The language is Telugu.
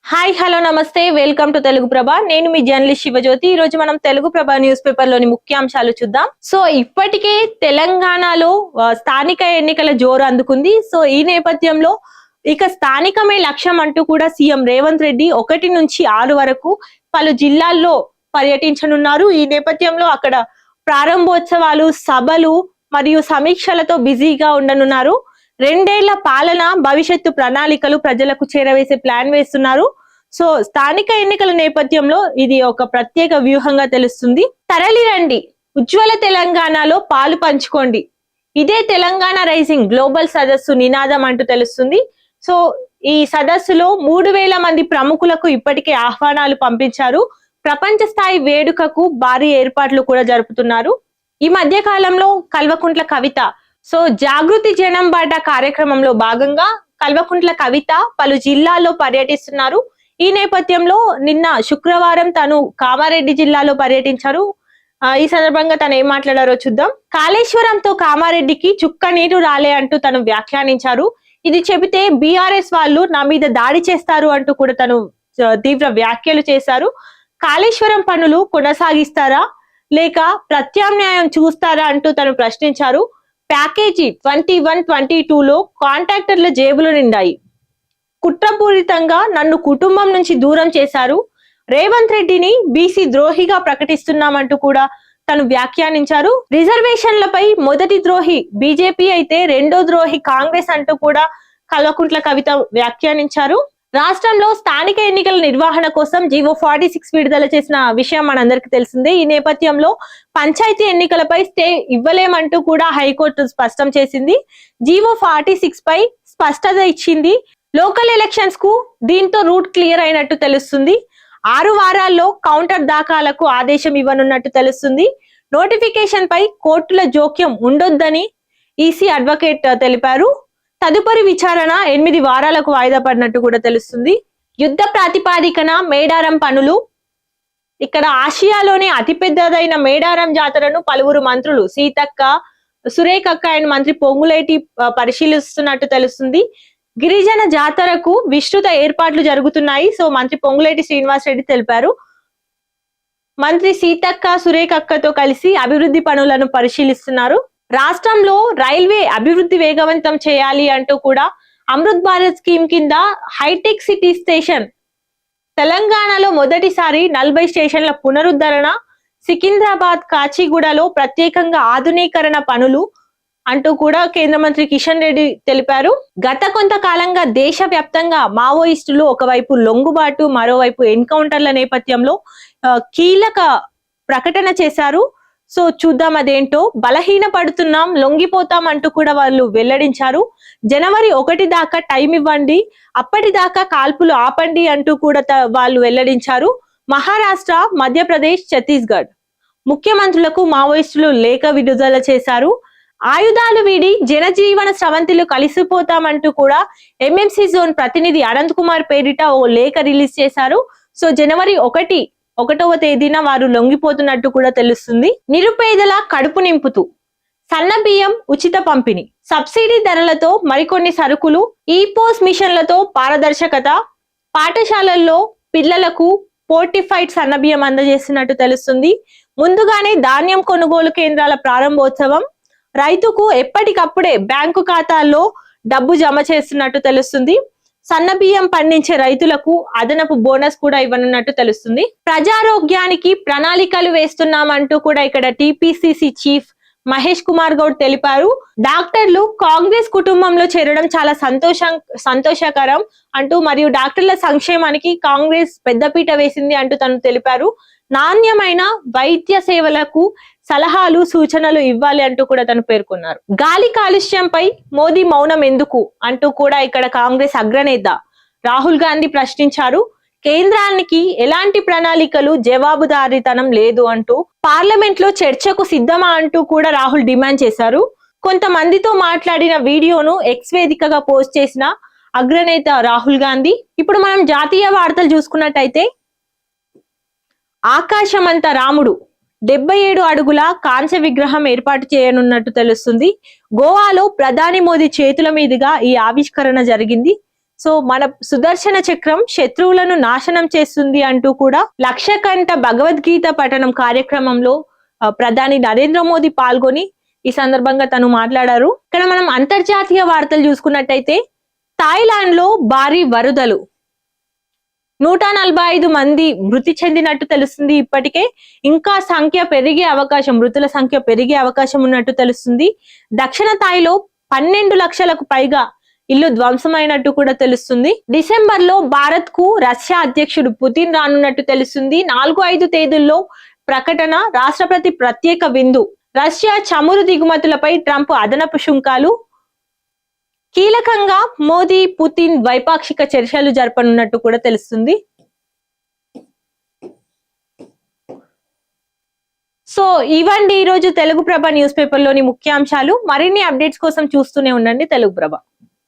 హాయ్ హలో నమస్తే వెల్కమ్ టు తెలుగు ప్రభ. నేను మీ జర్నలిస్ట్ శివజ్యోతి. ఈ రోజు మనం తెలుగు ప్రభ న్యూస్ పేపర్ లోని ముఖ్యాంశాలు చూద్దాం. సో ఇప్పటికే తెలంగాణలో స్థానిక ఎన్నికల జోరు అందుకుంది. సో ఈ నేపథ్యంలో ఇక స్థానికమే లక్ష్యం అంటూ కూడా సీఎం రేవంత్ రెడ్డి 1 నుంచి 6 వరకు పలు జిల్లాల్లో పర్యటించనున్నారు. ఈ నేపథ్యంలో అక్కడ ప్రారంభోత్సవాలు, సభలు మరియు సమీక్షలతో బిజీగా ఉండనున్నారు. 2 ఏళ్ల పాలన, భవిష్యత్తు ప్రణాళికలు ప్రజలకు చేరవేసే ప్లాన్ వేస్తున్నారు. సో స్థానిక ఎన్నికల నేపథ్యంలో ఇది ఒక ప్రత్యేక వ్యూహంగా తెలుస్తుంది. తరలి రండి, ఉజ్వల తెలంగాణలో పాలు పంచుకోండి, ఇదే తెలంగాణ రైజింగ్ గ్లోబల్ సదస్సు నినాదం అంటూ తెలుస్తుంది. సో ఈ సదస్సులో 3000 మంది ప్రముఖులకు ఇప్పటికే ఆహ్వానాలు పంపించారు. ప్రపంచ స్థాయి వేడుకకు భారీ ఏర్పాట్లు కూడా జరుపుతున్నారు. ఈ మధ్య కాలంలో కల్వకుంట్ల కవిత జాగృతి జనం బాట కార్యక్రమంలో భాగంగా కల్వకుంట్ల కవిత పలు జిల్లాల్లో పర్యటిస్తున్నారు. ఈ నేపథ్యంలో నిన్న శుక్రవారం తను కామారెడ్డి జిల్లాలో పర్యటించారు. ఈ సందర్భంగా తను ఏం మాట్లాడారో చూద్దాం. కాళేశ్వరంతో కామారెడ్డికి చుక్క నీరు రాలే అంటూ తను వ్యాఖ్యానించారు. ఇది చెబితే బీఆర్ఎస్ వాళ్ళు నా మీద దాడి చేస్తారు అంటూ కూడా తను తీవ్ర వ్యాఖ్యలు చేశారు. కాళేశ్వరం పనులు కొనసాగిస్తారా లేక ప్రత్యామ్నాయం చూస్తారా అంటూ తను ప్రశ్నించారు. ప్యాకేజీ 21-22లో కాంట్రాక్టర్ల జేబులు నిండాయి. కుట్రపూరితంగా నన్ను కుటుంబం నుంచి దూరం చేశారు. రేవంత్ రెడ్డిని బీసీ ద్రోహిగా ప్రకటిస్తున్నామంటూ కూడా తను వ్యాఖ్యానించారు. రిజర్వేషన్లపై మొదటి ద్రోహి బీజేపీ అయితే రెండో ద్రోహి కాంగ్రెస్ అంటూ కూడా కల్వకుంట్ల కవిత వ్యాఖ్యానించారు. రాష్ట్రంలో స్థానిక ఎన్నికల నిర్వహణ కోసం జీవో 46 విడుదల చేసిన విషయం మనందరికీ తెలిసిందే. ఈ నేపథ్యంలో పంచాయతీ ఎన్నికలపై స్టే ఇవ్వలేమంటూ కూడా హైకోర్టు స్పష్టం చేసింది. జీవో 46 పై స్పష్టత ఇచ్చింది. లోకల్ ఎలక్షన్స్ కు దీంతో రూట్ క్లియర్ అయినట్టు తెలుస్తుంది. 6 వారాల్లో కౌంటర్ దాఖలకు ఆదేశం ఇవ్వనున్నట్టు తెలుస్తుంది. నోటిఫికేషన్ పై కోర్టుల జోక్యం ఉండొద్దని ఈసీ అడ్వకేట్ తెలిపారు. తదుపరి విచారణ 8 వారాలకు వాయిదా పడినట్టు కూడా తెలుస్తుంది. యుద్ధ ప్రాతిపాదికన మేడారం పనులు. ఇక్కడ ఆసియాలోనే అతిపెద్దదైన మేడారం జాతరను పలువురు మంత్రులు సీతక్క, సురేఖక్క అండ్ మంత్రి పొంగులేటి పరిశీలిస్తున్నట్టు తెలుస్తుంది. గిరిజన జాతరకు విస్తృత ఏర్పాట్లు జరుగుతున్నాయి. సో మంత్రి పొంగులేటి శ్రీనివాస్ రెడ్డి తెలిపారు. మంత్రి సీతక్క, సురేఖక్కతో కలిసి అభివృద్ధి పనులను పరిశీలిస్తున్నారు. రాష్ట్రంలో రైల్వే అభివృద్ధి వేగవంతం చేయాలి అంటూ కూడా అమృత్ భారత్ స్కీమ్ కింద హైటెక్ సిటీ స్టేషన్ తెలంగాణలో మొదటిసారి 40 స్టేషన్ల పునరుద్ధరణ, సికింద్రాబాద్, కాచిగూడలో ప్రత్యేకంగా ఆధునీకరణ పనులు అంటూ కూడా కేంద్ర మంత్రి కిషన్ రెడ్డి తెలిపారు. గత కొంతకాలంగా దేశవ్యాప్తంగా మావోయిస్టులు ఒకవైపు లొంగుబాటు, మరోవైపు ఎన్కౌంటర్ల నేపథ్యంలో కీలక ప్రకటన చేశారు. సో చూద్దాం అదేంటో. బలహీన పడుతున్నాం, లొంగిపోతాం అంటూ కూడా వాళ్ళు వెల్లడించారు. జనవరి 1 దాకా టైం ఇవ్వండి, అప్పటిదాకా కాల్పులు ఆపండి అంటూ కూడా వాళ్ళు వెల్లడించారు. మహారాష్ట్ర, మధ్యప్రదేశ్, ఛత్తీస్గఢ్ ముఖ్యమంత్రులకు మావోయిస్టులు లేఖ విడుదల చేశారు. ఆయుధాలు వీడి జనజీవన స్రవంతిలో కలిసిపోతామంటూ కూడా ఎంఎంసీ జోన్ ప్రతినిధి అనంత్ కుమార్ పేరిట ఓ లేఖ రిలీజ్ చేశారు. సో జనవరి 1వ తేదీన వారు లొంగిపోతున్నట్టు కూడా తెలుస్తుంది. నిరుపేదల కడుపు నింపుతూ సన్న బియ్యం ఉచిత పంపిణీ, సబ్సిడీ ధరలతో మరికొన్ని సరుకులు, ఈ పోస్ మిషన్లతో పారదర్శకత, పాఠశాలల్లో పిల్లలకు పోర్టిఫైడ్ సన్న బియ్యం అందజేస్తున్నట్టు తెలుస్తుంది. ముందుగానే ధాన్యం కొనుగోలు కేంద్రాల ప్రారంభోత్సవం, రైతుకు ఎప్పటికప్పుడే బ్యాంకు ఖాతాల్లో డబ్బు జమ చేస్తున్నట్టు తెలుస్తుంది. సన్న బియ్యం పండించే రైతులకు అదనపు బోనస్ కూడా ఇవ్వనున్నట్టు తెలుస్తుంది. ప్రజారోగ్యానికి ప్రణాళికలు వేస్తున్నామంటూ కూడా ఇక్కడ టిపిసిసి చీఫ్ మహేష్ కుమార్ గౌడ్ తెలిపారు. డాక్టర్లు కాంగ్రెస్ కుటుంబంలో చేరడం చాలా సంతోషకరం అంటూ, మరియు డాక్టర్ల సంక్షేమానికి కాంగ్రెస్ పెద్దపీట వేసింది అంటూ తను తెలిపారు. నాణ్యమైన వైద్య సేవలకు సలహాలు, సూచనలు ఇవ్వాలి అంటూ కూడా తను పేర్కొన్నారు. గాలి కాలుష్యంపై మోదీ మౌనం ఎందుకు అంటూ కూడా ఇక్కడ కాంగ్రెస్ అగ్రనేత రాహుల్ గాంధీ ప్రశ్నించారు. కేంద్రానికి ఎలాంటి ప్రణాళికలు, జవాబుదారీతనం లేదు అంటూ పార్లమెంట్ లో చర్చకు సిద్ధమా అంటూ కూడా రాహుల్ డిమాండ్ చేశారు. కొంతమందితో మాట్లాడిన వీడియోను ఎక్స్ వేదికగా పోస్ట్ చేసిన అగ్రనేత రాహుల్ గాంధీ. ఇప్పుడు మనం జాతీయ వార్తలు చూసుకున్నట్టయితే, ఆకాశమంత రాముడు 77 అడుగుల కాంస్య విగ్రహం ఏర్పాటు చేయనున్నట్టు తెలుస్తుంది. గోవాలో ప్రధాని మోదీ చేతుల మీదుగా ఈ ఆవిష్కరణ జరిగింది. సో మన సుదర్శన చక్రం శత్రువులను నాశనం చేస్తుంది అంటూ కూడా లక్షకంఠ భగవద్గీత పఠనం కార్యక్రమంలో ప్రధాని నరేంద్ర మోదీ పాల్గొని ఈ సందర్భంగా తను మాట్లాడారు. ఇక్కడ మనం అంతర్జాతీయ వార్తలు చూసుకున్నట్టయితే థాయిలాండ్ లో భారీ వరదలు, 145 మంది మృతి చెందినట్టు తెలుస్తుంది. ఇప్పటికే ఇంకా మృతుల సంఖ్య పెరిగే అవకాశం ఉన్నట్టు తెలుస్తుంది. దక్షిణ థాయిలో 12 లక్షలకు పైగా ఇల్లు ధ్వంసమైనట్టు కూడా తెలుస్తుంది. డిసెంబర్ లో భారత్ కు రష్యా అధ్యక్షుడు పుతిన్ రానున్నట్టు తెలుస్తుంది. 4-5 తేదీల్లో ప్రకటన, రాష్ట్రపతి ప్రత్యేక విందు. రష్యా చమురు దిగుమతులపై ట్రంప్ అదనపు సుంకాలు. కీలకంగా మోదీ పుతిన్ ద్వైపాక్షిక చర్చలు జరపనున్నట్టు కూడా తెలుస్తుంది. సో ఇవండి ఈరోజు తెలుగు ప్రభ న్యూస్ పేపర్ లోని ముఖ్యాంశాలు. మరిన్ని అప్డేట్స్ కోసం చూస్తూనే ఉండండి తెలుగు ప్రభ.